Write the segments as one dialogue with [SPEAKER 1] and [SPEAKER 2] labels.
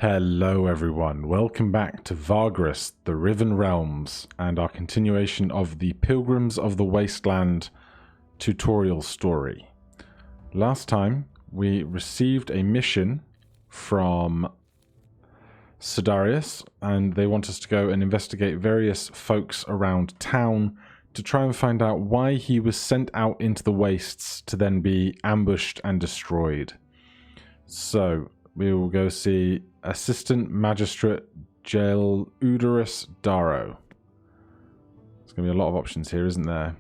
[SPEAKER 1] Hello everyone, welcome back to Vargris, the Riven Realms, and our continuation of the Pilgrims of the Wasteland tutorial story. Last time, we received a mission from Sidarius, and they want us to go and investigate various folks around town to try and find out why he was sent out into the wastes to then be ambushed and destroyed. So, we will go see Assistant Magistrate Geludorus Darrow. There's going to be a lot of options here, isn't there?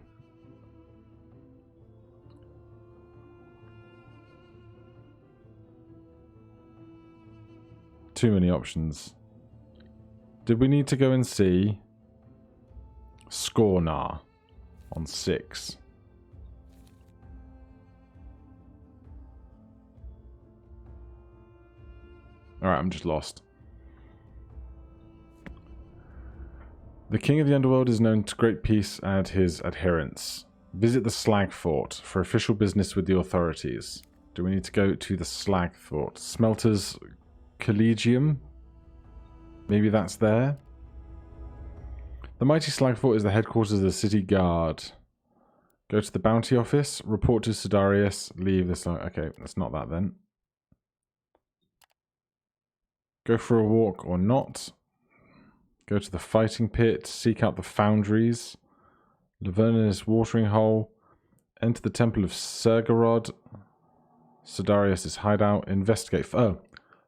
[SPEAKER 1] Too many options. Did we need to go and see Scornar on 6? Alright, I'm just lost. The King of the Underworld is known to great peace and his adherents. Visit the Slag Fort for official business with the authorities. Do we need to go to the Slag Fort? Smelters Collegium? Maybe that's there? The mighty Slag Fort is the headquarters of the City Guard. Go to the Bounty Office, report to Sidarius, leave this... Okay, that's not that then. Go for a walk or not. Go to the fighting pit. Seek out the foundries. Lavernus watering hole. Enter the temple of Sergorod. Sidarius' hideout. Investigate. Oh,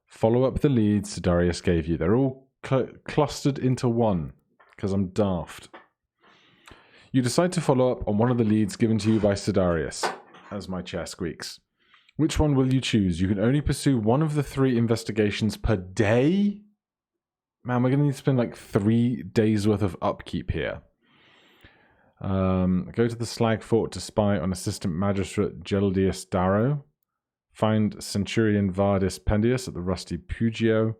[SPEAKER 1] follow up the leads Sidarius gave you. They're all clustered into one because I'm daft. You decide to follow up on one of the leads given to you by Sidarius, as my chair squeaks. Which one will you choose? You can only pursue one of the 3 investigations per day? Man, we're going to need to spend like 3 days worth of upkeep here. Go to the Slag Fort to spy on Assistant Magistrate Geludorus Darrow. Find Centurion Vardis Pendius at the Rusty Pugio.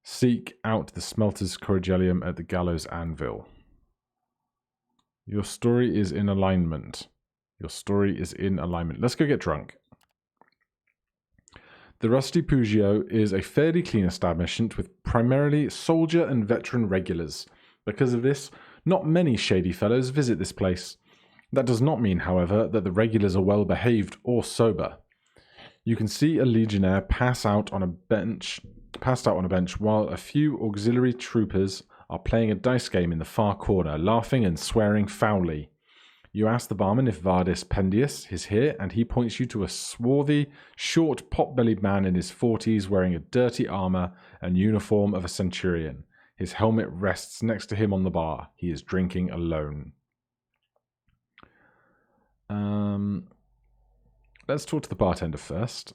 [SPEAKER 1] Seek out the Smelters Corigelium at the Gallows Anvil. Your story is in alignment. Your story is in alignment. Let's go get drunk. The Rusty Pugio is a fairly clean establishment with primarily soldier and veteran regulars. Because of this, not many shady fellows visit this place. That does not mean, however, that the regulars are well behaved or sober. You can see a legionnaire passed out on a bench while a few auxiliary troopers are playing a dice game in the far corner, laughing and swearing foully. You ask the barman if Vardis Pendius is here, and he points you to a swarthy, short, pot-bellied man in his 40s wearing a dirty armor and uniform of a centurion. His helmet rests next to him on the bar. He is drinking alone. Let's talk to the bartender first.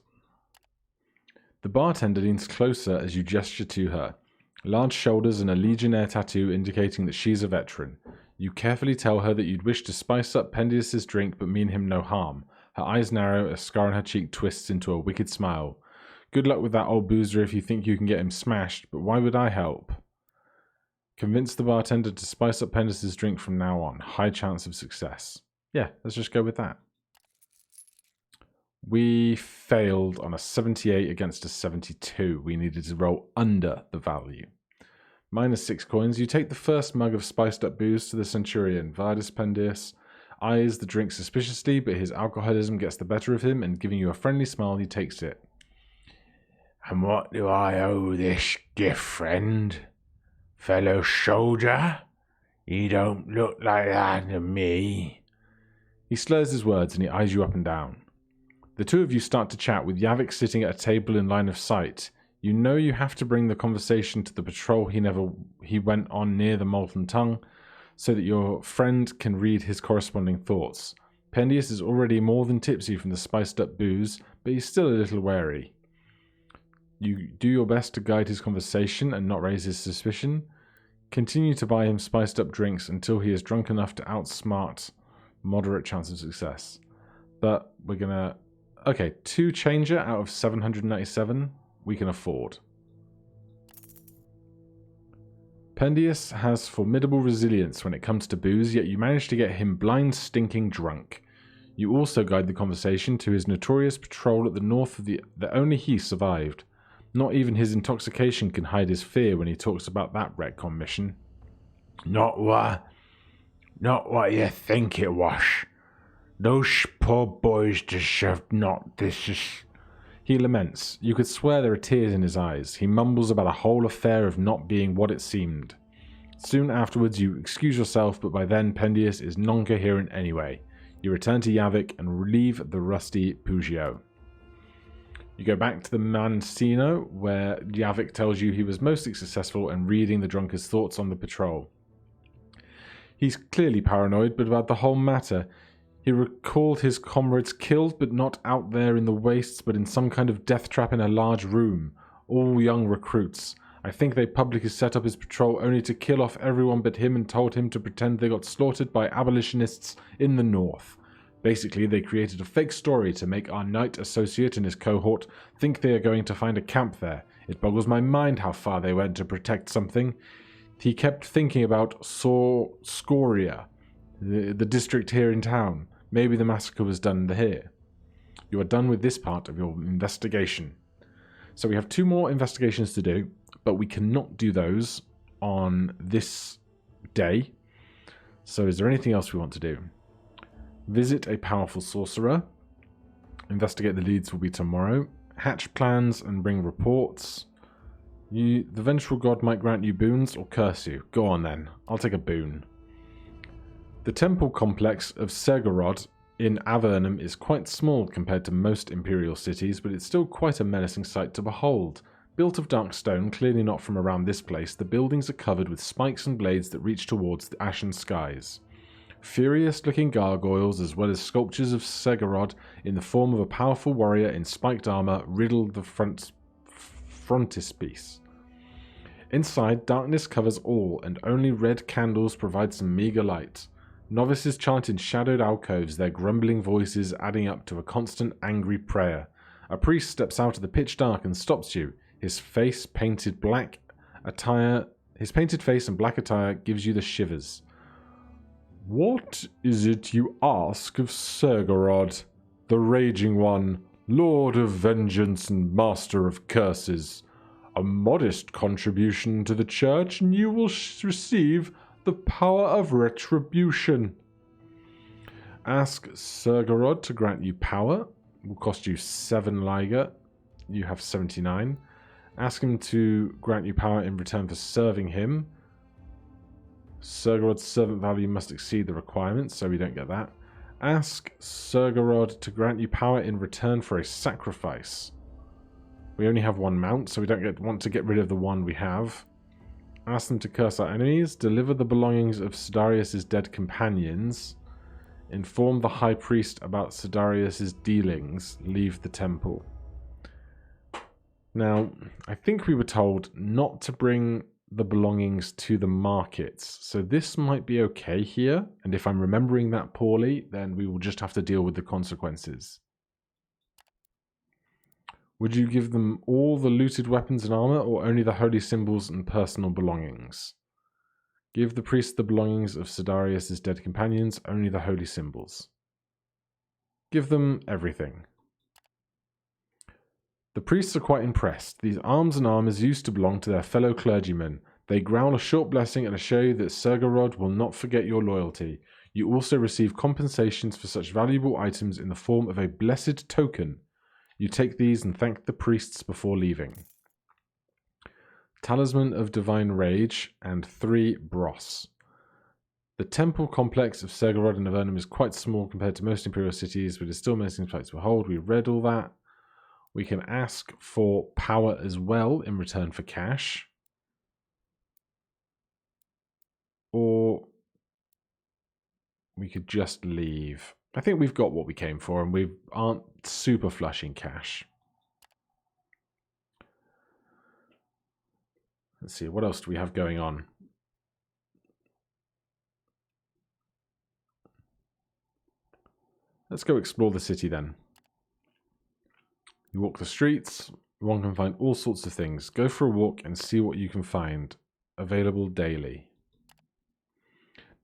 [SPEAKER 1] The bartender leans closer as you gesture to her. Large shoulders and a legionnaire tattoo indicating that she's a veteran. You carefully tell her that you'd wish to spice up Pendius' drink but mean him no harm. Her eyes narrow, a scar on her cheek twists into a wicked smile. Good luck with that old boozer if you think you can get him smashed, but why would I help? Convince the bartender to spice up Pendius' drink from now on. High chance of success. Yeah, let's just go with that. We failed on a 78 against a 72. We needed to roll under the value. -6 coins. You take the first mug of spiced up booze to the Centurion. Vardis Pendius eyes the drink suspiciously, but his alcoholism gets the better of him, and giving you a friendly smile, he takes it. And what do I owe this gift, friend? Fellow soldier? You don't look like that to me. He slurs his words, and he eyes you up and down. The two of you start to chat, with Yavik sitting at a table in line of sight. You know you have to bring the conversation to the patrol he went on near the Molten Tongue, so that your friend can read his corresponding thoughts. Pendius is already more than tipsy from the spiced up booze, but he's still a little wary. You do your best to guide his conversation and not raise his suspicion. Continue to buy him spiced up drinks until he is drunk enough to outsmart moderate chance of success. But we're gonna... Okay, 2 changer out of 797 we can afford. Pendius has formidable resilience when it comes to booze, yet you manage to get him blind stinking drunk. You also guide the conversation to his notorious patrol at the north of that only he survived. Not even his intoxication can hide his fear when he talks about that retcon mission. Not what you think it was. Those poor boys deserve not this is... He laments. You could swear there are tears in his eyes. He mumbles about a whole affair of not being what it seemed. Soon afterwards you excuse yourself, but by then Pendius is non-coherent anyway. You return to Yavik and leave the rusty Pugio. You go back to the Mancino, where Yavik tells you he was mostly successful in reading the drunkard's thoughts on the patrol. He's clearly paranoid, but about the whole matter. He recalled his comrades killed, but not out there in the wastes, but in some kind of death trap in a large room. All young recruits. I think they publicly set up his patrol only to kill off everyone but him and told him to pretend they got slaughtered by abolitionists in the north. Basically, they created a fake story to make our knight associate and his cohort think they are going to find a camp there. It boggles my mind how far they went to protect something. He kept thinking about Scoria, the district here in town. Maybe the massacre was done here. You are done with this part of your investigation. So we have 2 more investigations to do, but we cannot do those on this day. So is there anything else we want to do? Visit a powerful sorcerer. Investigate the leads will be tomorrow. Hatch plans and bring reports. The vengeful god might grant you boons or curse you. Go on then. I'll take a boon. The temple complex of Segorod in Avernum is quite small compared to most imperial cities, but it's still quite a menacing sight to behold. Built of dark stone, clearly not from around this place, the buildings are covered with spikes and blades that reach towards the ashen skies. Furious-looking gargoyles, as well as sculptures of Segorod in the form of a powerful warrior in spiked armor, riddle the frontispiece. Inside, darkness covers all, and only red candles provide some meager light. Novices chant in shadowed alcoves, their grumbling voices adding up to a constant angry prayer. A priest steps out of the pitch dark and stops you. His painted face and black attire gives you the shivers. What is it you ask of Segorod, the Raging One, Lord of Vengeance and Master of Curses? A modest contribution to the church, and you will receive the power of retribution. Ask Segorod to grant you power. It will cost you 7 Liger. You have 79. Ask him to grant you power in return for serving him. Sergorod's servant value must exceed the requirements, so we don't get that. Ask Segorod to grant you power in return for a sacrifice. We only have 1 mount, so we don't want to get rid of the one we have. Ask them to curse our enemies. Deliver the belongings of Sidarius' dead companions. Inform the high priest about Sidarius' dealings. Leave the temple. Now, I think we were told not to bring the belongings to the markets, so this might be okay here, and if I'm remembering that poorly, then we will just have to deal with the consequences. Would you give them all the looted weapons and armor, or only the holy symbols and personal belongings? Give the priest the belongings of Sidarius' dead companions, only the holy symbols. Give them everything. The priests are quite impressed. These arms and armors used to belong to their fellow clergymen. They growl a short blessing and assure you that Segorod will not forget your loyalty. You also receive compensations for such valuable items in the form of a blessed token. You take these and thank the priests before leaving. Talisman of Divine Rage and 3 Bros. The temple complex of Segorod and Avernum is quite small compared to most imperial cities, but is still menacing sight to behold. We read all that. We can ask for power as well in return for cash. Or we could just leave. I think we've got what we came for, and we aren't super flush in cash. Let's see, what else do we have going on? Let's go explore the city then. You walk the streets, one can find all sorts of things. Go for a walk and see what you can find. Available daily.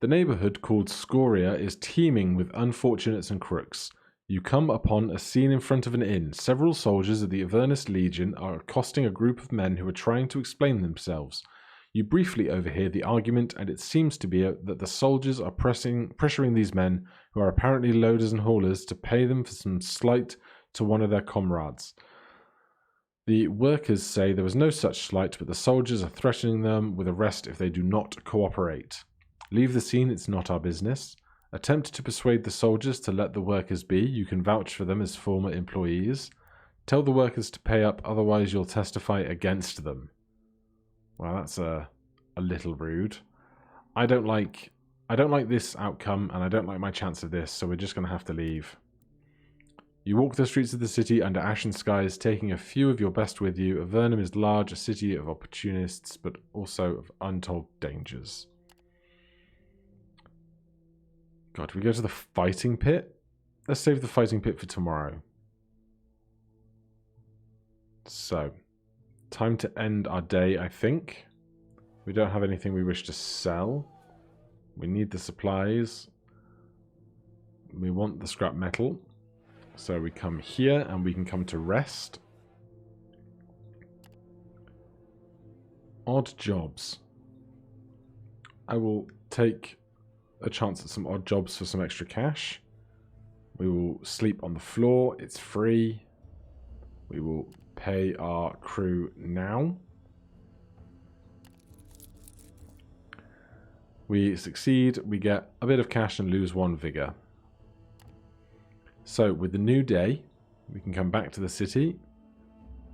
[SPEAKER 1] The neighborhood called Scoria is teeming with unfortunates and crooks. You come upon a scene in front of an inn. Several soldiers of the Avernus Legion are accosting a group of men who are trying to explain themselves. You briefly overhear the argument, and it seems to be that the soldiers are pressuring these men, who are apparently loaders and haulers, to pay them for some slight to one of their comrades. The workers say there was no such slight, but the soldiers are threatening them with arrest if they do not cooperate. Leave the scene, it's not our business. Attempt to persuade the soldiers to let the workers be. You can vouch for them as former employees. Tell the workers to pay up, otherwise you'll testify against them. Well, that's a little rude. I don't like this outcome, and I don't like my chance of this, so we're just going to have to leave. You walk the streets of the city under ashen skies, taking a few of your best with you. Avernum is large, a city of opportunists, but also of untold dangers. God, do we go to the fighting pit? Let's save the fighting pit for tomorrow. So, time to end our day, I think. We don't have anything we wish to sell. We need the supplies. We want the scrap metal. So we come here and we can come to rest. Odd jobs. I will take a chance at some odd jobs for some extra cash. We will sleep on the floor. It's free. We will pay our crew now. We succeed. We get a bit of cash and lose 1 vigor. So, with the new day, we can come back to the city,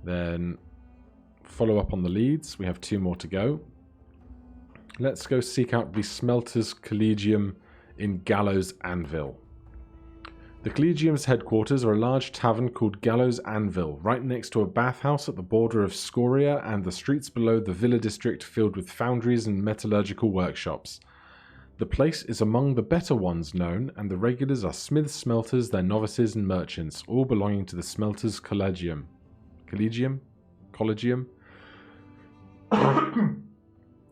[SPEAKER 1] then follow up on the leads. We have 2 more to go. Let's go seek out the Smelters Collegium in Gallows Anvil. The Collegium's headquarters are a large tavern called Gallows Anvil, right next to a bathhouse at the border of Scoria and the streets below the villa district filled with foundries and metallurgical workshops. The place is among the better ones known, and the regulars are smiths, smelters, their novices, and merchants, all belonging to the Smelters Collegium. Collegium?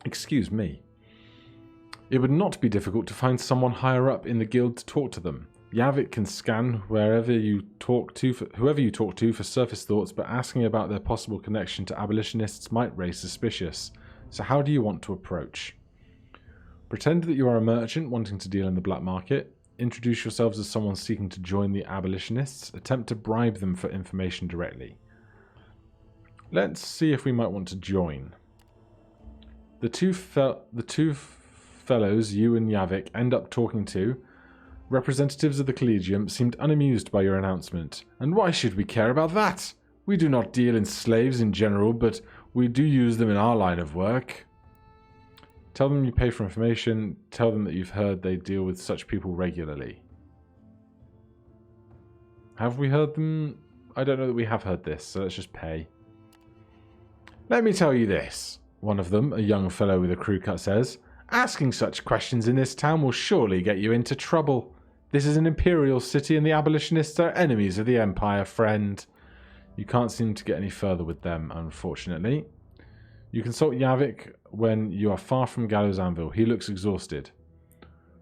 [SPEAKER 1] Excuse me. It would not be difficult to find someone higher up in the guild to talk to them. Yavik can scan whoever you talk to for surface thoughts, but asking about their possible connection to abolitionists might raise suspicion. So how do you want to approach? Pretend that you are a merchant wanting to deal in the black market. Introduce yourselves as someone seeking to join the abolitionists. Attempt to bribe them for information directly. Let's see if we might want to join. The two fellows you and Yavik end up talking to, representatives of the Collegium, seemed unamused by your announcement. And why should we care about that? We do not deal in slaves in general, but we do use them in our line of work. Tell them you pay for information. Tell them that you've heard they deal with such people regularly. Have we heard them? I don't know that we have heard this, so let's just pay. Let me tell you this, one of them, a young fellow with a crew cut, says. Asking such questions in this town will surely get you into trouble. This is an imperial city and the abolitionists are enemies of the Empire, friend. You can't seem to get any further with them, unfortunately. You consult Yavik when you are far from Gallows Anvil. He looks exhausted.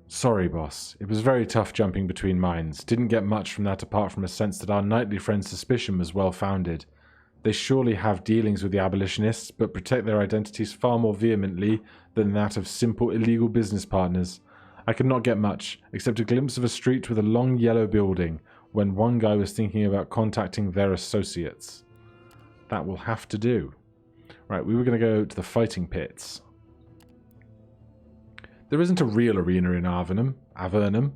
[SPEAKER 1] Sorry, boss. It was very tough jumping between mines. Didn't get much from that apart from a sense that our knightly friend's suspicion was well founded. They surely have dealings with the abolitionists, but protect their identities far more vehemently than that of simple illegal business partners. I could not get much, except a glimpse of a street with a long yellow building, when one guy was thinking about contacting their associates. That will have to do. Right, we were going to go to the fighting pits. There isn't a real arena in Avernum,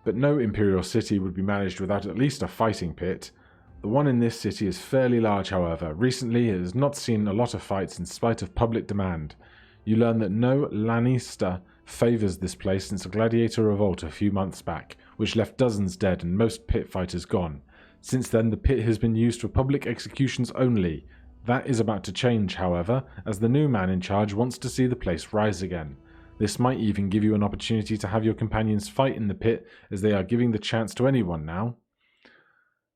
[SPEAKER 1] but no imperial city would be managed without at least a fighting pit. The one in this city is fairly large, however. Recently, it has not seen a lot of fights in spite of public demand. You learn that no Lannister favours this place since a gladiator revolt a few months back, which left dozens dead and most pit fighters gone. Since then, the pit has been used for public executions only. That is about to change, however, as the new man in charge wants to see the place rise again. This might even give you an opportunity to have your companions fight in the pit, as they are giving the chance to anyone now.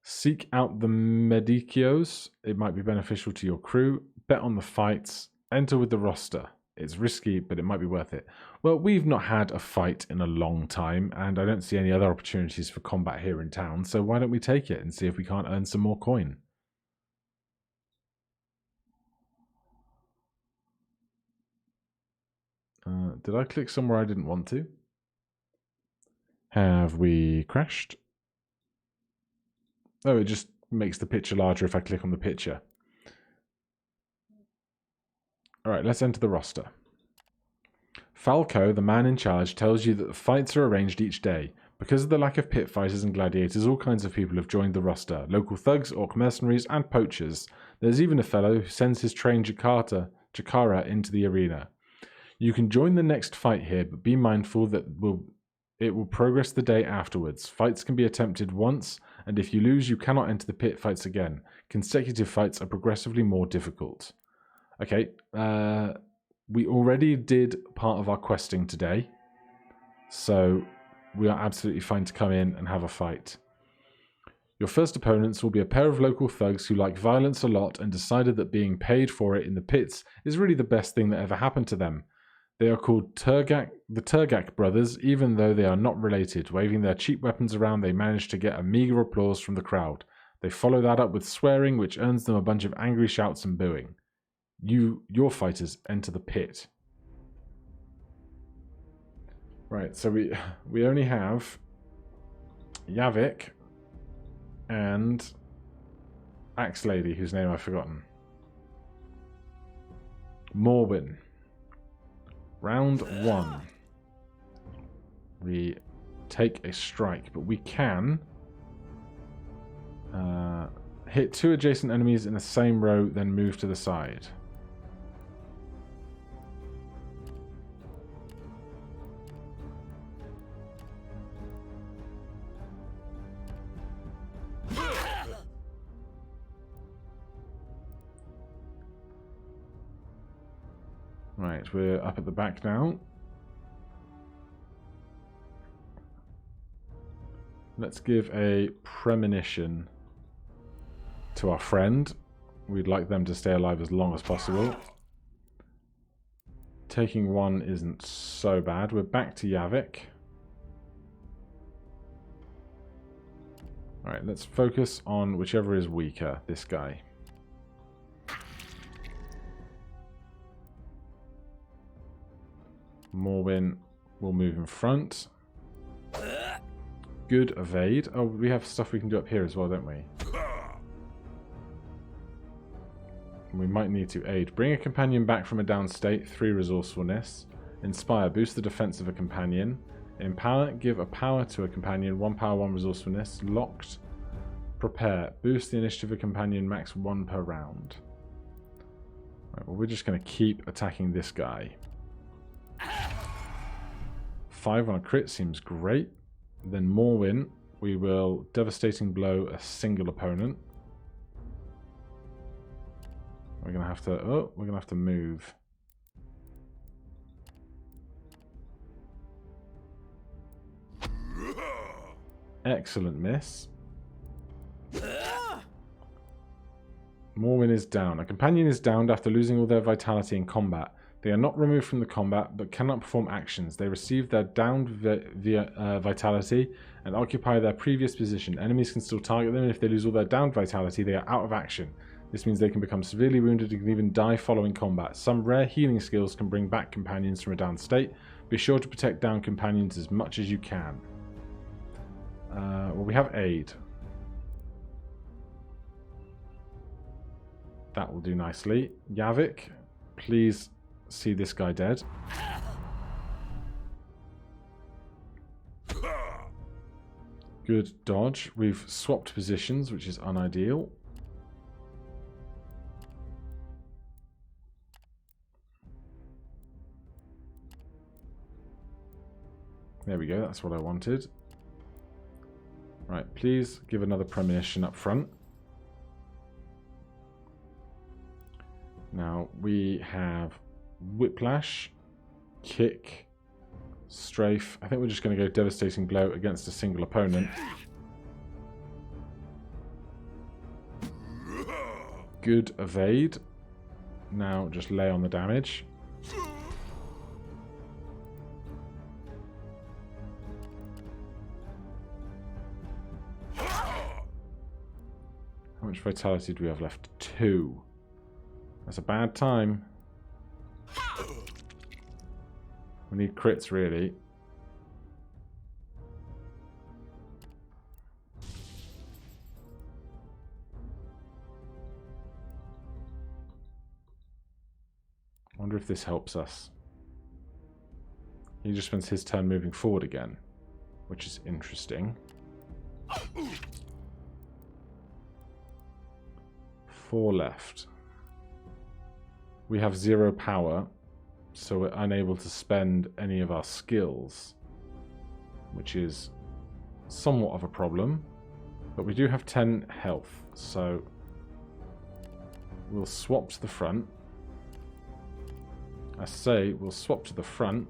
[SPEAKER 1] Seek out the Medicios. It might be beneficial to your crew. Bet on the fights. Enter with the roster. It's risky, but it might be worth it. Well, we've not had a fight in a long time, and I don't see any other opportunities for combat here in town, so why don't we take it and see if we can't earn some more coin? Did I click somewhere I didn't want to? Have we crashed? Oh, it just makes the picture larger if I click on the picture. Alright, let's enter the roster. Falco, the man in charge, tells you that the fights are arranged each day. Because of the lack of pit fighters and gladiators, all kinds of people have joined the roster. Local thugs, orc mercenaries, and poachers. There's even a fellow who sends his trained Jakara into the arena. You can join the next fight here, but be mindful that it will progress the day afterwards. Fights can be attempted once, and if you lose, you cannot enter the pit fights again. Consecutive fights are progressively more difficult. Okay, we already did part of our questing today, so we are absolutely fine to come in and have a fight. Your first opponents will be a pair of local thugs who like violence a lot and decided that being paid for it in the pits is really the best thing that ever happened to them. They are called the Turgak brothers, even though they are not related. Waving their cheap weapons around, they manage to get a meager applause from the crowd. They follow that up with swearing, which earns them a bunch of angry shouts and booing. Your fighters enter the pit. Right, so we only have Yavik and Axe Lady, whose name I've forgotten. Morwyn. Round 1. We take a strike, but we can hit 2 adjacent enemies in the same row, then move to the side. Right, we're up at the back now. Let's give a premonition to our friend. We'd like them to stay alive as long as possible. Taking 1 isn't so bad. We're back to Yavik. Alright, let's focus on whichever is weaker, this guy. Morwyn will move in front. Good evade. Oh, we have stuff we can do up here as well, don't we? We might need to aid. Bring a companion back from a down state. 3 resourcefulness. Inspire. Boost the defense of a companion. Empower. Give a power to a companion. 1 power, 1 resourcefulness. Locked. Prepare. Boost the initiative of a companion. Max 1 per round. Right, well, we're just going to keep attacking this guy. 5 on a crit seems great. Then Morwyn, we will devastating blow a single opponent. We're gonna have to move. Excellent miss. Morwyn is down. A companion is downed after losing all their vitality in combat. They are not removed from the combat, but cannot perform actions. They receive their downed vitality and occupy their previous position. Enemies can still target them, and if they lose all their downed vitality, they are out of action. This means they can become severely wounded and can even die following combat. Some rare healing skills can bring back companions from a downed state. Be sure to protect downed companions as much as you can. Well, we have aid. That will do nicely. Yavik, please see this guy dead. Good dodge. We've swapped positions, which is unideal. There we go, that's what I wanted. Right, please give another premonition up front. Now, we have Whiplash, Kick, Strafe. I think we're just going to go Devastating Blow against a single opponent. Good evade. Now just lay on the damage. How much vitality do we have left? 2. That's a bad time. We need crits, really. I wonder if this helps us. He just spends his turn moving forward again, which is interesting. 4 left. We have 0 power, so we're unable to spend any of our skills, which is somewhat of a problem. But we do have 10 health, so we'll swap to the front. I say we'll swap to the front.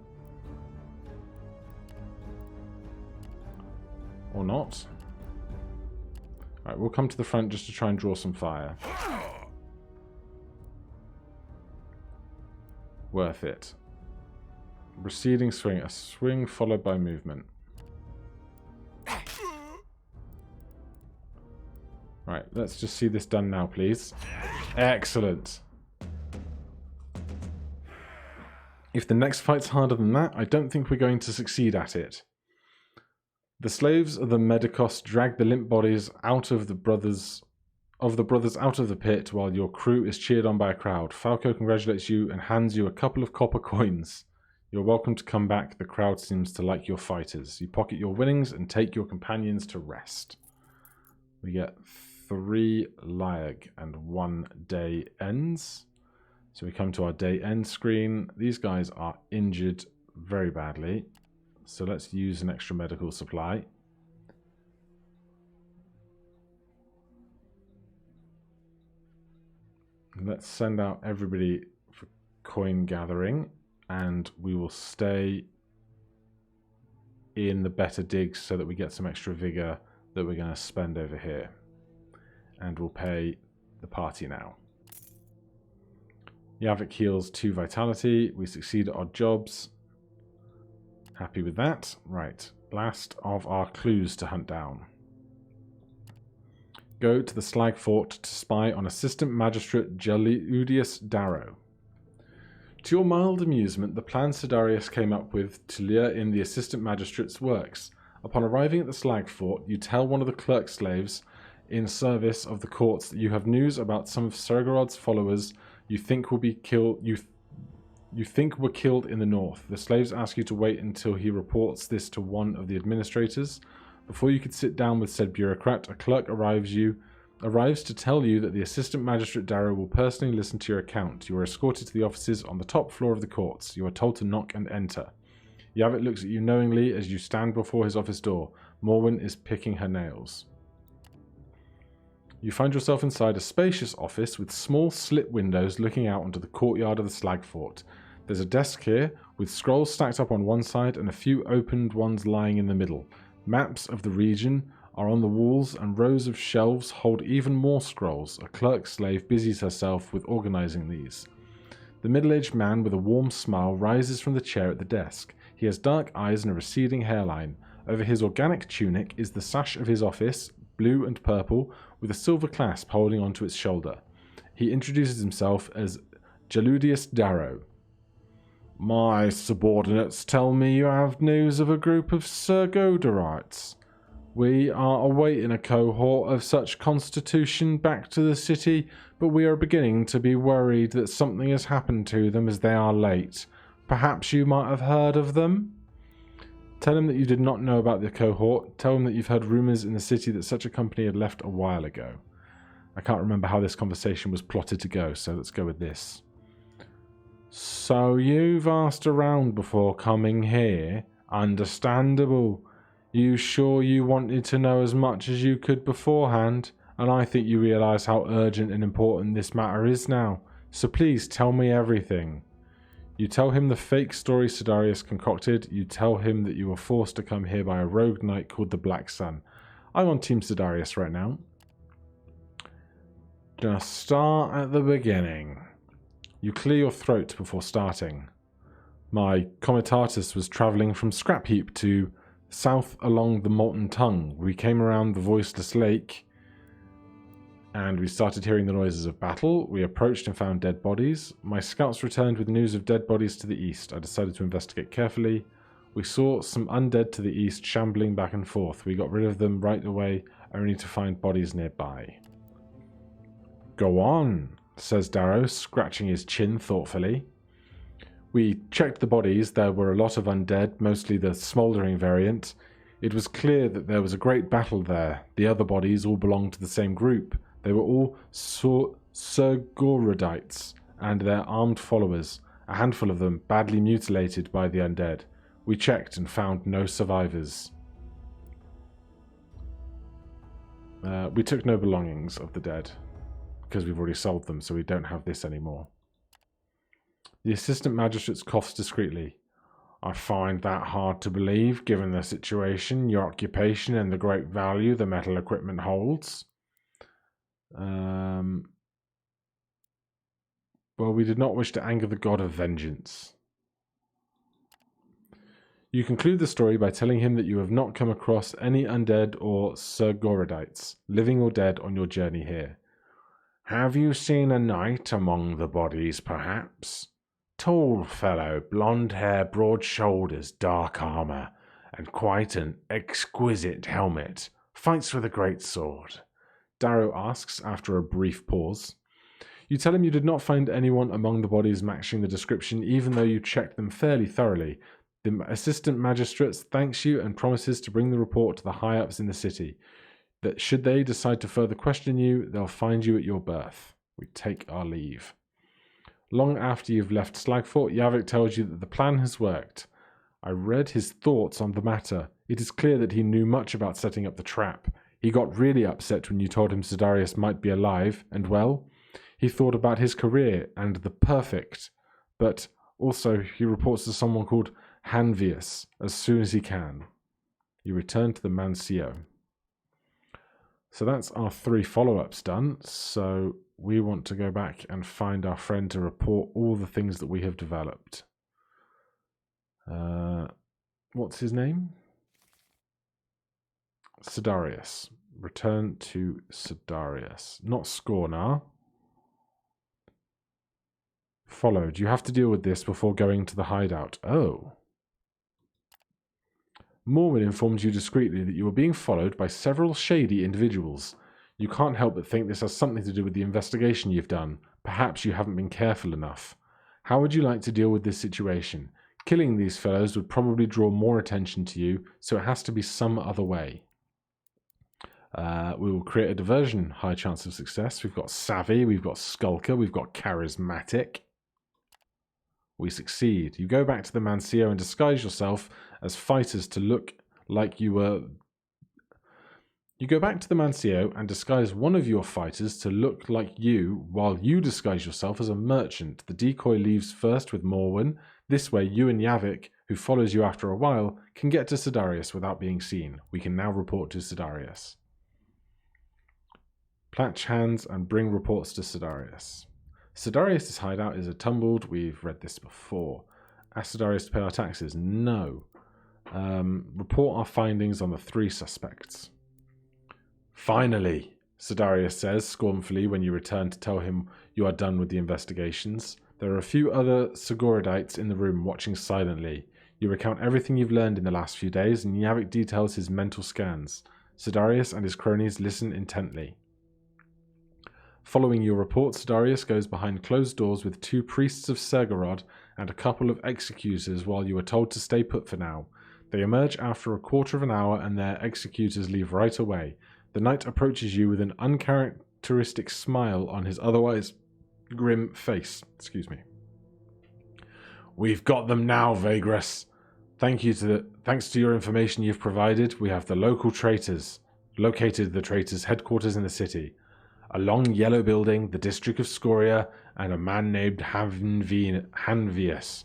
[SPEAKER 1] Or not. Alright, we'll come to the front just to try and draw some fire. Worth it. Receding swing. A swing followed by movement. Right, let's just see this done now, please. Excellent. If the next fight's harder than that, I don't think we're going to succeed at it. The slaves of the Medicos drag the limp bodies out of the brothers out of the pit while your crew is cheered on by a crowd. Falco congratulates you and hands you a couple of copper coins. You're welcome to come back. The crowd seems to like your fighters. You pocket your winnings and take your companions to rest. We get 3 lag and 1 day ends. So we come to our day end screen. These guys are injured very badly. So let's use an extra medical supply. Let's send out everybody for coin gathering, and we will stay in the better digs so that we get some extra vigor that we're going to spend over here. And we'll pay the party now. Yavik heals 2 vitality. We succeed at our jobs. Happy with that. Right. Last of our clues to hunt down. Go to the Slag Fort to spy on Assistant Magistrate Jaludius Darrow. To your mild amusement, the plan Sidarius came up with to lure in the Assistant Magistrate's works. Upon arriving at the Slag Fort, you tell one of the clerk slaves in service of the courts that you have news about some of Sergorod's followers you think will be killed. You think were killed in the north. The slaves ask you to wait until he reports this to one of the administrators. Before you could sit down with said bureaucrat, a clerk arrives to tell you that the Assistant Magistrate Darrow will personally listen to your account. You are escorted to the offices on the top floor of the courts. You are told to knock and enter. Yavit looks at you knowingly as you stand before his office door. Morwen is picking her nails. You find yourself inside a spacious office with small slit windows looking out onto the courtyard of the Slag Fort. There's a desk here with scrolls stacked up on one side and a few opened ones lying in the middle. Maps of the region are on the walls and rows of shelves hold even more scrolls. A clerk slave busies herself with organizing these. The middle-aged man with a warm smile rises from the chair at the desk. He has dark eyes and a receding hairline. Over his organic tunic is the sash of his office, blue and purple, with a silver clasp holding onto its shoulder. He introduces himself as Jaludius Darrow. My subordinates tell me you have news of a group of Sergoderites. We are awaiting a cohort of such constitution back to the city, but we are beginning to be worried that something has happened to them as they are late. Perhaps you might have heard of them? Tell him that you did not know about the cohort. Tell him that you've heard rumors in the city that such a company had left a while ago. I can't remember how this conversation was plotted to go, so let's go with this. So you've asked around before coming here? Understandable. You sure you wanted to know as much as you could beforehand? And I think you realise how urgent and important this matter is now. So please tell me everything. You tell him the fake story Sidarius concocted. You tell him that you were forced to come here by a rogue knight called the Black Sun. I'm on Team Sidarius right now. Gonna start at the beginning. You clear your throat before starting. My comitatus was travelling from Scrap Heap to south along the Molten Tongue. We came around the Voiceless Lake and we started hearing the noises of battle. We approached and found dead bodies. My scouts returned with news of dead bodies to the east. I decided to investigate carefully. We saw some undead to the east shambling back and forth. We got rid of them right away, only to find bodies nearby. Go on, says Darrow, scratching his chin thoughtfully. We checked the bodies. There were a lot of undead, mostly the smouldering variant. It was clear that there was a great battle there. The other bodies all belonged to the same group. They were all Sergorodites and their armed followers, a handful of them badly mutilated by the undead. We checked and found no survivors. We took no belongings of the dead, because we've already sold them, so we don't have this anymore. The assistant magistrate coughs discreetly. I find that hard to believe, given the situation, your occupation, and the great value the metal equipment holds. Well, we did not wish to anger the god of vengeance. You conclude the story by telling him that you have not come across any undead or Sergorodites, living or dead, on your journey here. Have you seen a knight among the bodies, perhaps? Tall fellow, blonde hair, broad shoulders, dark armor, and quite an exquisite helmet. Fights with a great sword. Darrow asks after a brief pause. You tell him you did not find anyone among the bodies matching the description, even though you checked them fairly thoroughly. The assistant magistrate thanks you and promises to bring the report to the high-ups in the city. That should they decide to further question you, they'll find you at your berth. We take our leave. Long after you've left Slagfort, Yavik tells you that the plan has worked. I read his thoughts on the matter. It is clear that he knew much about setting up the trap. He got really upset when you told him Sidarius might be alive, and well, he thought about his career and the perfect. But also, he reports to someone called Hanvius as soon as he can. You return to the Mancio. So that's our 3 follow-ups done. So we want to go back and find our friend to report all the things that we have developed. What's his name? Sidarius. Return to Sidarius. Not Scornar. Followed. You have to deal with this before going to the hideout. Oh. Morwen informs you discreetly that you are being followed by several shady individuals. You can't help but think this has something to do with the investigation you've done. Perhaps you haven't been careful enough. How would you like to deal with this situation? Killing these fellows would probably draw more attention to you, so it has to be some other way. We will create a diversion. High chance of success. We've got Savvy, we've got Skulker, we've got Charismatic. We succeed. You go back to the Mancio and disguise yourself as fighters to look like you were... You go back to the Mancio and disguise one of your fighters to look like you, while you disguise yourself as a merchant. The decoy leaves first with Morwen. This way, you and Yavik, who follows you after a while, can get to Sidarius without being seen. We can now report to Sidarius. Platch hands and bring reports to Sidarius. Sidarius' hideout is a tumbled. We've read this before. Ask Sidarius to pay our taxes. No. Report our findings on the 3 suspects. Finally, Sidarius says scornfully when you return to tell him you are done with the investigations. There are a few other Segorodites in the room watching silently. You recount everything you've learned in the last few days, and Yavik details his mental scans. Sidarius and his cronies listen intently. Following your report, Sidarius goes behind closed doors with 2 priests of Sergorod and a couple of executors while you are told to stay put for now. They emerge after a quarter of an hour and their executors leave right away. The knight approaches you with an uncharacteristic smile on his otherwise grim face. Excuse me. We've got them now, Vagrus. Thanks to your information you've provided, we have the local traitors. Located the traitors' headquarters in the city. A long yellow building, the district of Scoria, and a man named Hanvius.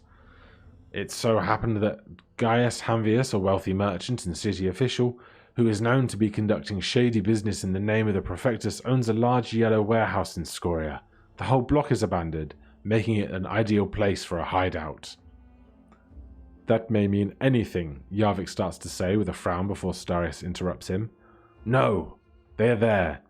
[SPEAKER 1] It so happened that Gaius Hanvius, a wealthy merchant and city official, who is known to be conducting shady business in the name of the Prefectus, owns a large yellow warehouse in Scoria. The whole block is abandoned, making it an ideal place for a hideout. That may mean anything, Yavik starts to say with a frown before Sidarius interrupts him. No, they are there.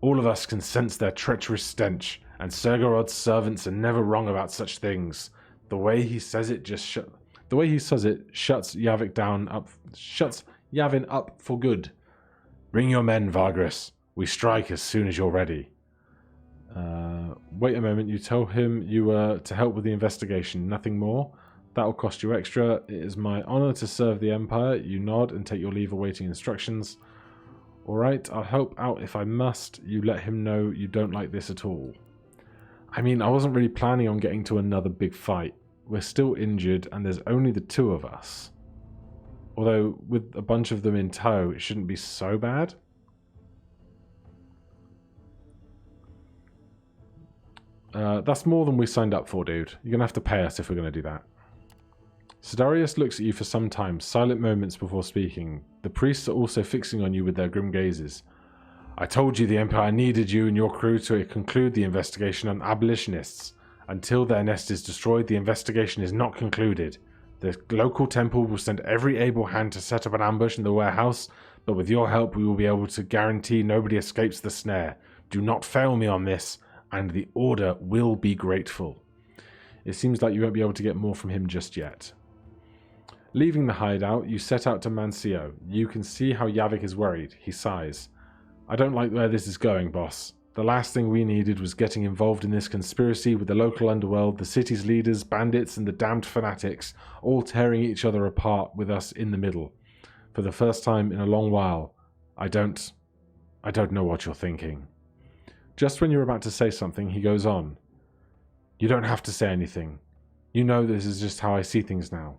[SPEAKER 1] All of us can sense their treacherous stench, and Sergorod's servants are never wrong about such things. The way he says it shuts Yavin up for good. Bring your men, Vargris. We strike as soon as you're ready. Wait a moment. You told him you were to help with the investigation, nothing more? That will cost you extra. It is my honor to serve the Empire. You nod and take your leave awaiting instructions. Alright, I'll help out if I must. You let him know you don't like this at all. I mean, I wasn't really planning on getting to another big fight. We're still injured and there's only the two of us. Although, with a bunch of them in tow, it shouldn't be so bad. That's more than we signed up for, dude. You're going to have to pay us if we're going to do that. Sidarius looks at you for some time, silent moments before speaking. The priests are also fixing on you with their grim gazes. I told you the Empire needed you and your crew to conclude the investigation on abolitionists. Until their nest is destroyed, the investigation is not concluded. The local temple will send every able hand to set up an ambush in the warehouse, but with your help we will be able to guarantee nobody escapes the snare. Do not fail me on this, and the Order will be grateful. It seems like you won't be able to get more from him just yet. Leaving the hideout, you set out to Mancio. You can see how Yavik is worried. He sighs. I don't like where this is going, boss. The last thing we needed was getting involved in this conspiracy with the local underworld, the city's leaders, bandits, and the damned fanatics, all tearing each other apart with us in the middle. For the first time in a long while, I don't know what you're thinking. Just when you're about to say something, he goes on. You don't have to say anything. You know this is just how I see things now.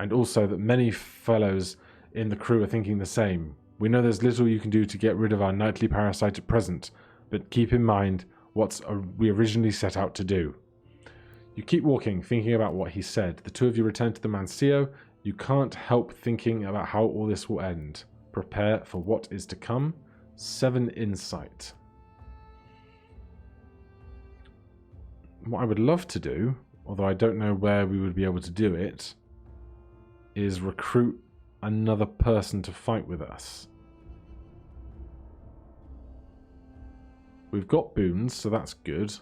[SPEAKER 1] And also that many fellows in the crew are thinking the same. We know there's little you can do to get rid of our nightly parasite at present, but keep in mind what we originally set out to do. You keep walking, thinking about what he said. The two of you return to the Mancio. You can't help thinking about how all this will end. Prepare for what is to come. 7 insight. What I would love to do, although I don't know where we would be able to do it, is recruit another person to fight with us. We've got boons, so that's good.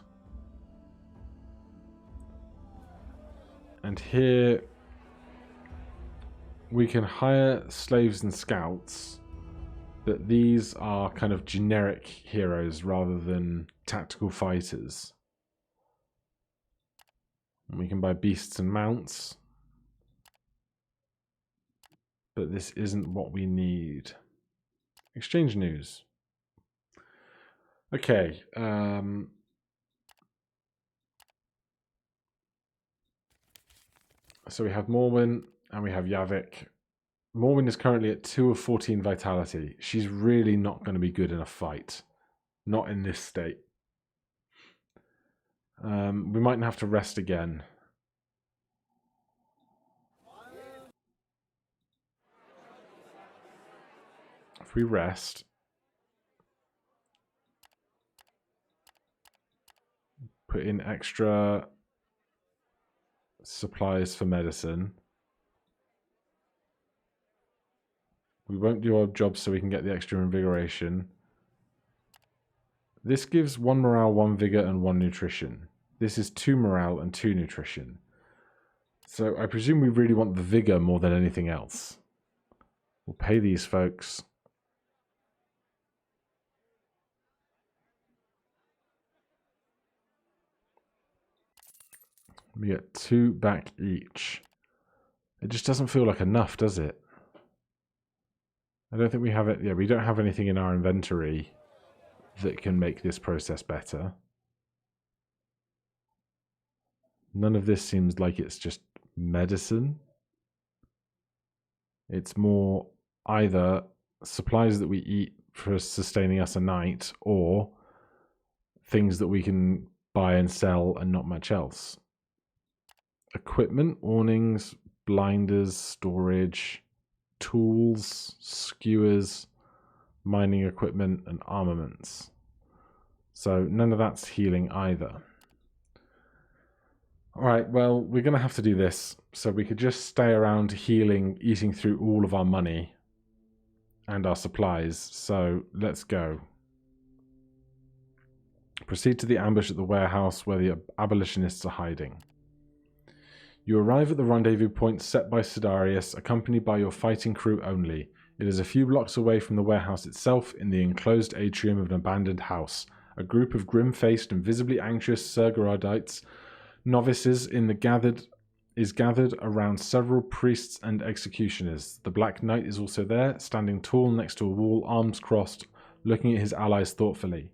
[SPEAKER 1] And here we can hire slaves and scouts, but these are kind of generic heroes rather than tactical fighters. And we can buy beasts and mounts. But this isn't what we need. Exchange news. Okay. So we have Morwen and we have Yavik. Morwen is currently at 2 of 14 vitality. She's really not going to be good in a fight. Not in this state. We might have to rest again. If we rest, put in extra supplies for medicine. We won't do our job so we can get the extra invigoration. This gives 1 morale, 1 vigor, and 1 nutrition. This is 2 morale and 2 nutrition. So I presume we really want the vigor more than anything else. We'll pay these folks. We get 2 back each. It just doesn't feel like enough, does it? I don't think we have it. Yeah, we don't have anything in our inventory that can make this process better. None of this seems like it's just medicine. It's more either supplies that we eat for sustaining us a night or things that we can buy and sell and not much else. Equipment, awnings, blinders, storage, tools, skewers, mining equipment, and armaments. So none of that's healing either. Alright, well, we're going to have to do this. So we could just stay around healing, eating through all of our money and our supplies. So let's go. Proceed to the ambush at the warehouse where the abolitionists are hiding. You arrive at the rendezvous point set by Sidarius, accompanied by your fighting crew only. It is a few blocks away from the warehouse itself, in the enclosed atrium of an abandoned house. A group of grim-faced and visibly anxious Sergoradites, novices is gathered around several priests and executioners. The Black Knight is also there, standing tall next to a wall, arms crossed, looking at his allies thoughtfully.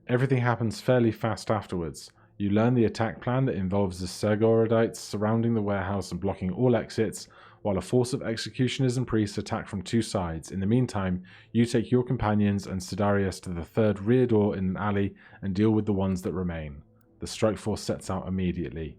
[SPEAKER 1] Everything happens fairly fast afterwards. You learn the attack plan that involves the Sergoradites surrounding the warehouse and blocking all exits, while a force of executioners and priests attack from two sides. In the meantime, you take your companions and Sidarius to the third rear door in an alley and deal with the ones that remain. The strike force sets out immediately.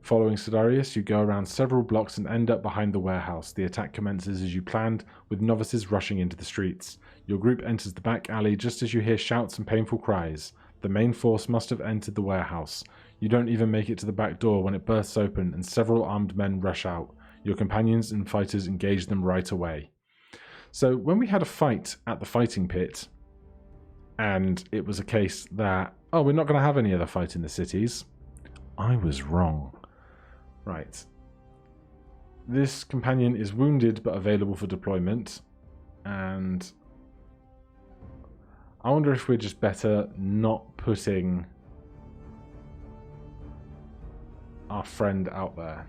[SPEAKER 1] Following Sidarius, you go around several blocks and end up behind the warehouse. The attack commences as you planned, with novices rushing into the streets. Your group enters the back alley just as you hear shouts and painful cries. The main force must have entered the warehouse. You don't even make it to the back door when it bursts open and several armed men rush out. Your companions and fighters engage them right away. So when we had a fight at the fighting pit, and it was a case that, oh, we're not going to have any other fight in the cities, I was wrong. Right. This companion is wounded but available for deployment, and I wonder if we're just better not putting our friend out there.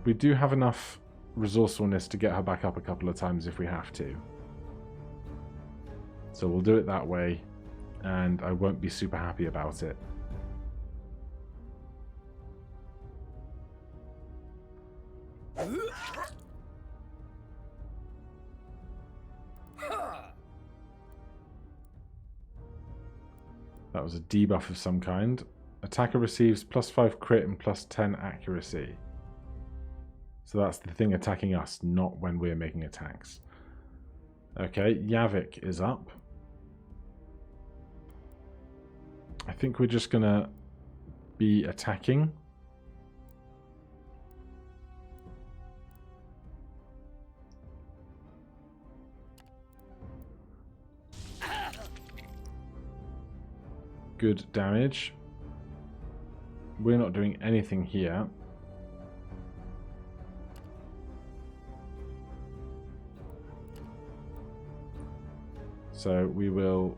[SPEAKER 1] We do have enough resourcefulness to get her back up a couple of times if we have to. So we'll do it that way, and I won't be super happy about it. That was a debuff of some kind. Attacker receives +5 crit and +10 accuracy. So that's the thing attacking us, not when we're making attacks. Okay, Yavik is up. I think we're just gonna be attacking. Good damage. We're not doing anything here. So we will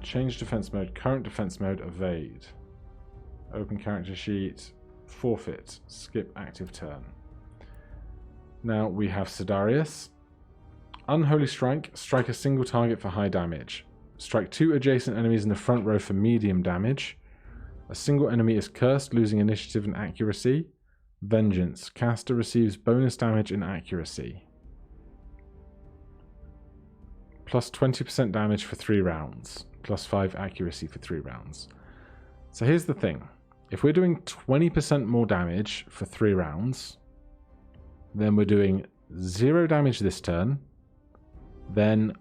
[SPEAKER 1] change defense mode, current defense mode, evade. Open character sheet, forfeit, skip active turn. Now we have Sidarius. Unholy Strike, strike a single target for high damage. Strike 2 adjacent enemies in the front row for medium damage. A single enemy is cursed, losing initiative and accuracy. Vengeance, caster receives bonus damage and accuracy. Plus 20% damage for 3 rounds. Plus 5 accuracy for 3 rounds. So here's the thing. If we're doing 20% more damage for 3 rounds, then we're doing 0 damage this turn, then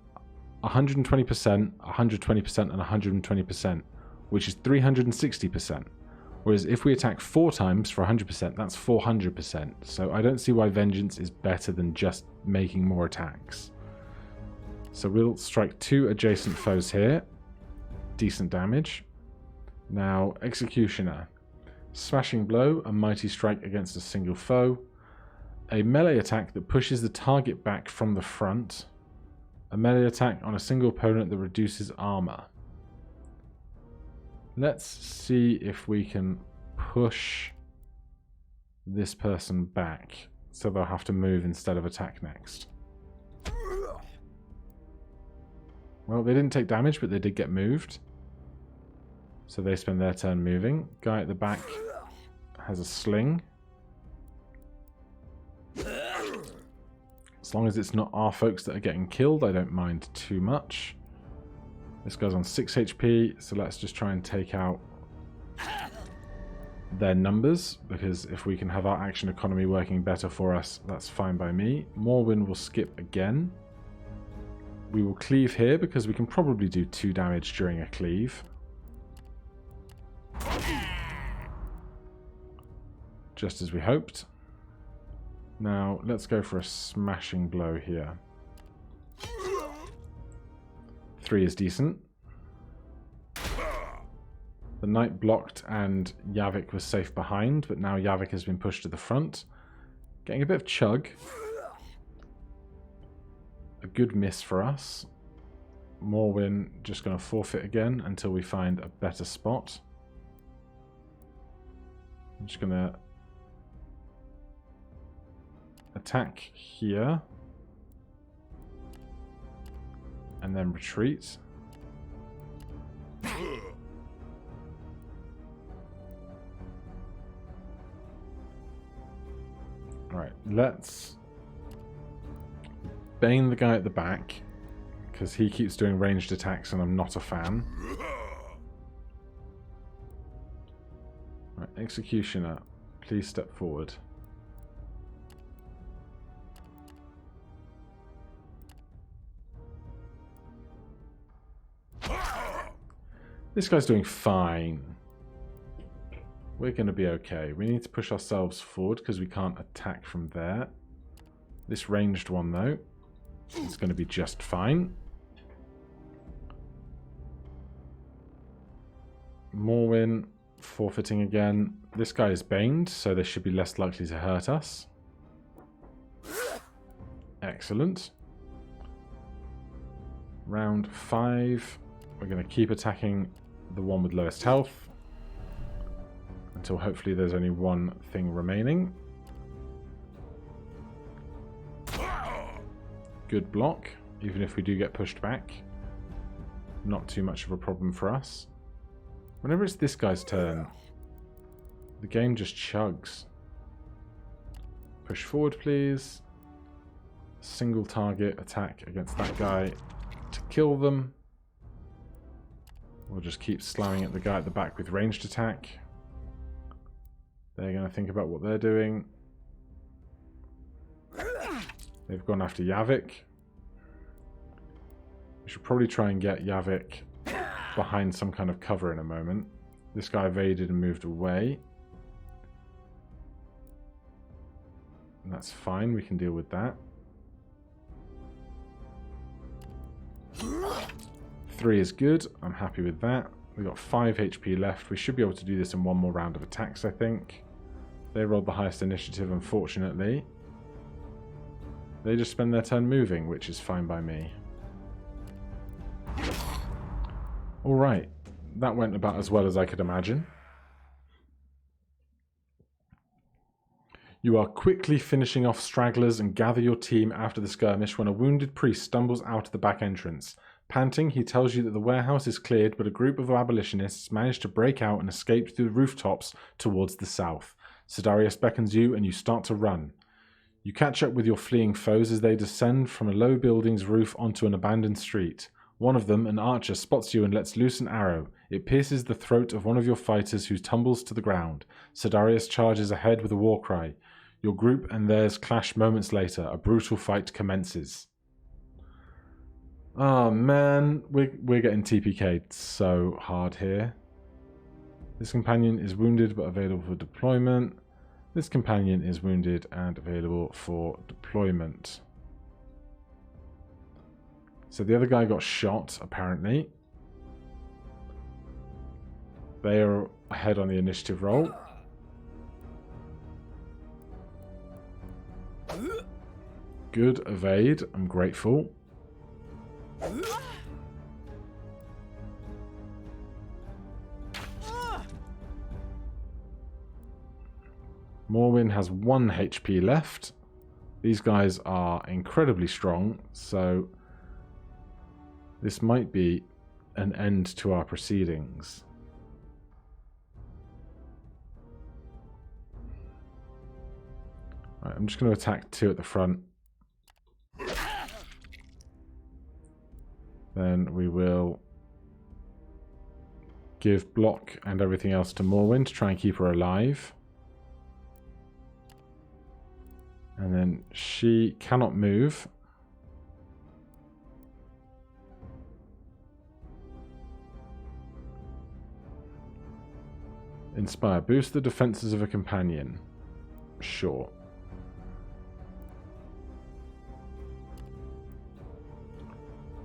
[SPEAKER 1] 120%, 120%, and 120%, which is 360%. Whereas if we attack 4 times for 100%, that's 400%. So I don't see why Vengeance is better than just making more attacks. So we'll strike 2 adjacent foes here. Decent damage. Now, Executioner. Smashing Blow, a mighty strike against a single foe. A melee attack that pushes the target back from the front. A melee attack on a single opponent that reduces armor. Let's see if we can push this person back so they'll have to move instead of attack next. Well, they didn't take damage, but they did get moved. So they spend their turn moving. Guy at the back has a sling. As long as it's not our folks that are getting killed, I don't mind too much. This guy's on 6 HP, so let's just try and take out their numbers, because if we can have our action economy working better for us, that's fine by me. Morwen will skip again. We will cleave here, because we can probably do 2 damage during a cleave. Just as we hoped. Now, let's go for a smashing blow here. 3 is decent. The knight blocked and Yavik was safe behind, but now Yavik has been pushed to the front. Getting a bit of chug. A good miss for us. Morwen just going to forfeit again until we find a better spot. I'm just going to attack here. And then retreat. Alright, let's bane the guy at the back, because he keeps doing ranged attacks and I'm not a fan. Right, Executioner, please step forward. This guy's doing fine. We're going to be okay. We need to push ourselves forward because we can't attack from there. This ranged one, though, is going to be just fine. Morwen forfeiting again. This guy is baned, so they should be less likely to hurt us. Excellent. Round 5. We're going to keep attacking the one with lowest health until hopefully there's only one thing remaining. Good block, even if we do get pushed back. Not too much of a problem for us. Whenever it's this guy's turn, the game just chugs. Push forward, please. Single target attack against that guy to kill them. We'll just keep slamming at the guy at the back with ranged attack. They're going to think about what they're doing. They've gone after Yavik. We should probably try and get Yavik behind some kind of cover in a moment. This guy evaded and moved away. And that's fine, we can deal with that. 3 is good, I'm happy with that. We've got 5 HP left. We should be able to do this in one more round of attacks, I think. They rolled the highest initiative, unfortunately. They just spend their turn moving, which is fine by me. Alright, that went about as well as I could imagine. You are quickly finishing off stragglers and gather your team after the skirmish when a wounded priest stumbles out of the back entrance. Panting, he tells you that the warehouse is cleared, but a group of abolitionists managed to break out and escape through the rooftops towards the south. Sidarius beckons you, and you start to run. You catch up with your fleeing foes as they descend from a low building's roof onto an abandoned street. One of them, an archer, spots you and lets loose an arrow. It pierces the throat of one of your fighters, who tumbles to the ground. Sidarius charges ahead with a war cry. Your group and theirs clash moments later. A brutal fight commences. Oh man, we're getting TPK'd so hard here. This companion is wounded but available for deployment. This companion is wounded and available for deployment. So the other guy got shot, apparently. They are ahead on the initiative roll. Good evade, I'm grateful. Morwen has 1 HP left. These guys are incredibly strong, so this might be an end to our proceedings. Right, I'm just going to attack 2 at the front. Then we will give block and everything else to Morwen to try and keep her alive. And then she cannot move. Inspire. Boost the defenses of a companion. Sure.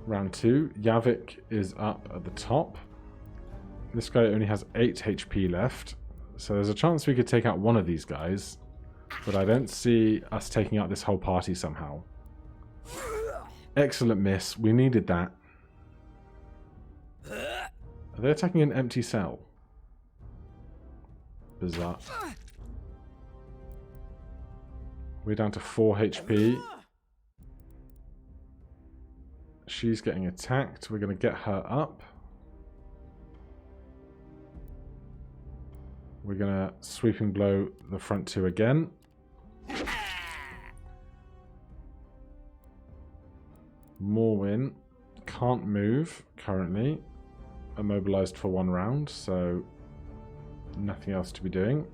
[SPEAKER 1] Round 2. Yavik is up at the top. This guy only has 8 HP left. So there's a chance we could take out one of these guys. But I don't see us taking out this whole party somehow. Excellent miss. We needed that. Are they attacking an empty cell? Bizarre. We're down to 4 HP. She's getting attacked. We're going to get her up. We're going to sweeping blow the front 2 again. Morwen can't move currently. Immobilized for 1 round, so nothing else to be doing.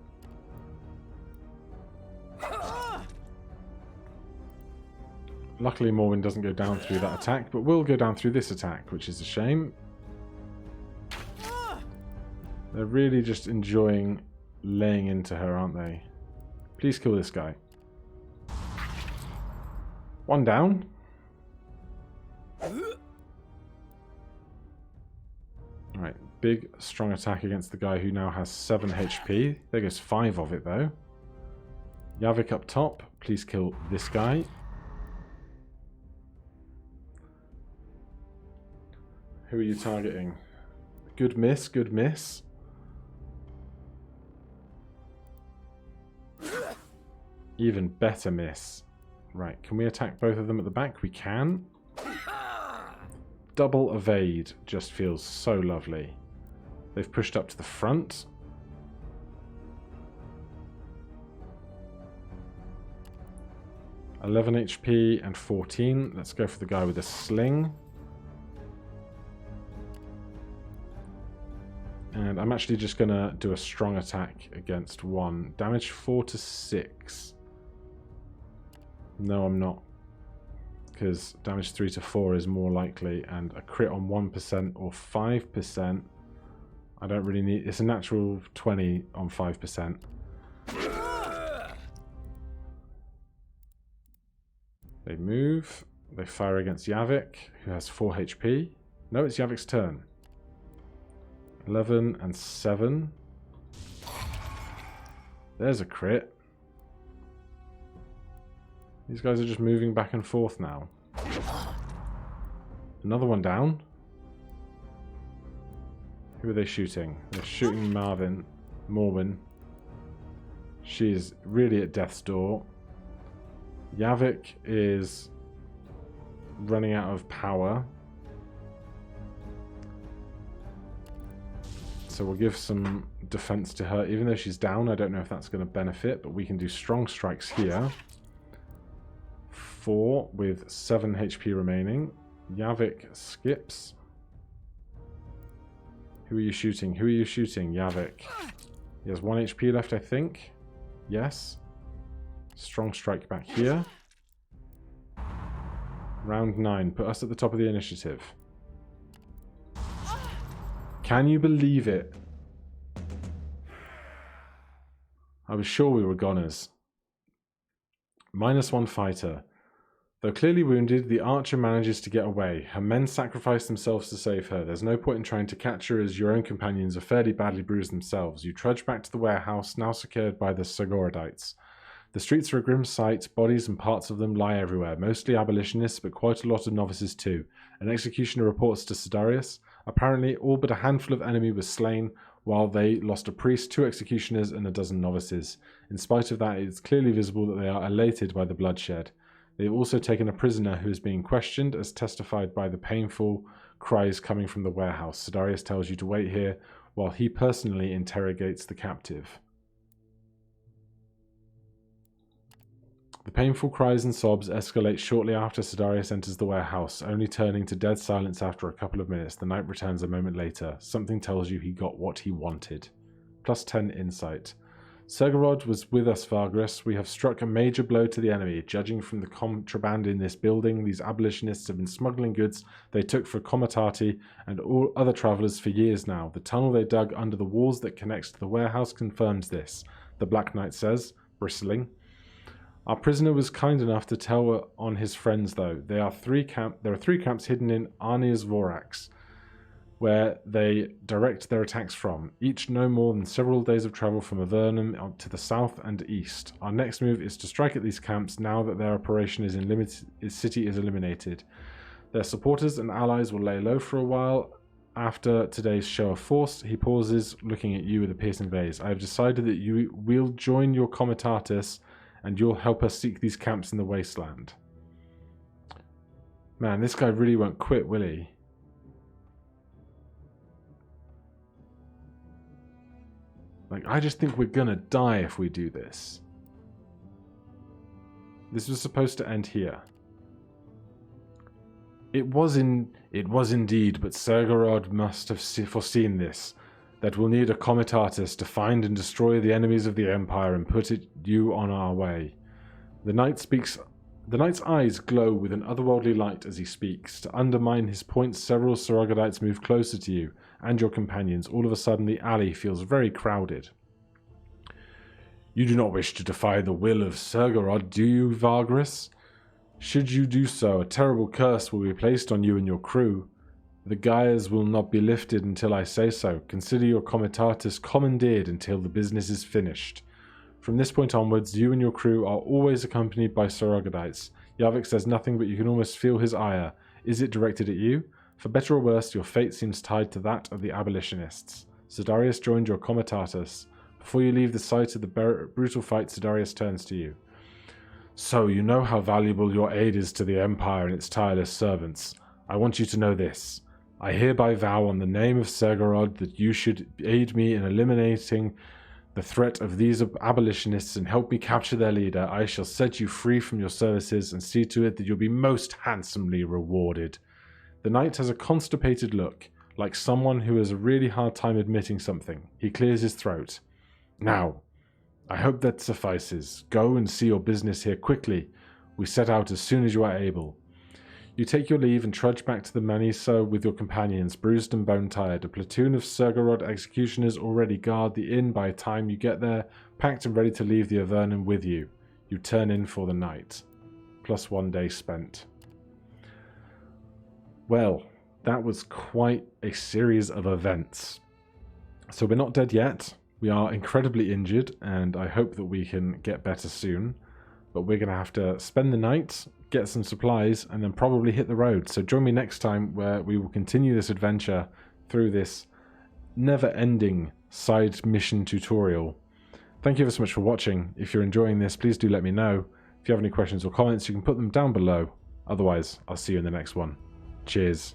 [SPEAKER 1] Luckily Morwen doesn't go down through that attack, but will go down through this attack, which is a shame. They're really just enjoying laying into her, aren't they? Please kill this guy. 1 down. Alright, big strong attack against the guy who now has 7 HP. There goes 5 of it though. Yavik up top. Please kill this guy. Who are you targeting? Good miss, good miss. Even better miss. Right, can we attack both of them at the back? We can. Double evade just feels so lovely. They've pushed up to the front. (11 HP and 14. Let's go for the guy with a sling. And I'm actually just going to do a strong attack against 1. Damage 4 to 6. No, I'm not. Because damage 3 to 4 is more likely. And a crit on 1% or 5%. I don't really need... It's a natural 20 on 5%. They move. They fire against Yavik, who has 4 HP. No, it's Yavik's turn. 11 and 7. There's a crit. These guys are just moving back and forth now. Another one down. Who are they shooting? They're shooting Morwen. She is really at death's door. Yavik is running out of power. So we'll give some defense to her. Even though she's down, I don't know if that's going to benefit, but we can do strong strikes here. 4 with 7 HP remaining. Yavik skips. Who are you shooting? Who are you shooting? Yavik. He has 1 HP left, I think. Yes. Strong strike back here. Round 9. Put us at the top of the initiative. Can you believe it? I was sure we were goners. -1 fighter. Though clearly wounded, the archer manages to get away. Her men sacrifice themselves to save her. There's no point in trying to catch her as your own companions are fairly badly bruised themselves. You trudge back to the warehouse, now secured by the Sagoridites. The streets are a grim sight. Bodies and parts of them lie everywhere. Mostly abolitionists, but quite a lot of novices too. An executioner reports to Sidarius. Apparently, all but a handful of enemy was slain, while they lost a priest, 2 executioners, and a dozen novices. In spite of that, it is clearly visible that they are elated by the bloodshed. They have also taken a prisoner who is being questioned, as testified by the painful cries coming from the warehouse. Sidarius tells you to wait here, while he personally interrogates the captive. The painful cries and sobs escalate shortly after Sidarius enters the warehouse, only turning to dead silence after a couple of minutes. The knight returns a moment later. Something tells you he got what he wanted. +10 insight. Segorod was with us, Vargris. We have struck a major blow to the enemy. Judging from the contraband in this building, these abolitionists have been smuggling goods they took for Komitati and all other travellers for years now. The tunnel they dug under the walls that connects to the warehouse confirms this, the Black Knight says, bristling. Our prisoner was kind enough to tell on his friends, though. There are three camps hidden in Arnia's Vorax, where they direct their attacks from, each no more than several days of travel from Avernum to the south and east. Our next move is to strike at these camps now that their operation city is eliminated. Their supporters and allies will lay low for a while. After today's show of force, he pauses, looking at you with a piercing gaze. I have decided that you will join your comitatus, and you'll help us seek these camps in the wasteland. Man, this guy really won't quit, will he? Like, I just think we're gonna die if we do this. This was supposed to end here. It was indeed, but Sergorod must have foreseen this, that we'll need a comitatus to find and destroy the enemies of the Empire and put you on our way. The knight's eyes glow with an otherworldly light as he speaks. To undermine his point, several Sarogadites move closer to you and your companions. All of a sudden, the alley feels very crowded. You do not wish to defy the will of Sergorod, do you, Vargris? Should you do so, a terrible curse will be placed on you and your crew. The gyres will not be lifted until I say so. Consider your comitatus commandeered until the business is finished. From this point onwards, you and your crew are always accompanied by Sarogadites. Yarvik says nothing, but you can almost feel his ire. Is it directed at you? For better or worse, your fate seems tied to that of the abolitionists. Sidarius joined your comitatus. Before you leave the site of the brutal fight, Sidarius turns to you. So, you know how valuable your aid is to the Empire and its tireless servants. I want you to know this. I hereby vow on the name of Sergorod that you should aid me in eliminating the threat of these abolitionists and help me capture their leader. I shall set you free from your services and see to it that you'll be most handsomely rewarded. The knight has a constipated look, like someone who has a really hard time admitting something. He clears his throat. Now, I hope that suffices. Go and see your business here quickly. We set out as soon as you are able. You take your leave and trudge back to the Maniso with your companions, bruised and bone-tired. A platoon of Sergorod executioners already guard the inn by the time you get there, packed and ready to leave the Avernum with you. You turn in for the night. Plus 1 day spent. Well, that was quite a series of events. So we're not dead yet. We are incredibly injured, and I hope that we can get better soon. But we're going to have to spend the night, get some supplies, and then probably hit the road. So join me next time where we will continue this adventure through this never-ending side mission tutorial. Thank you ever so much for watching. If you're enjoying this, please do let me know. If you have any questions or comments, you can put them down below. Otherwise, I'll see you in the next one. Cheers.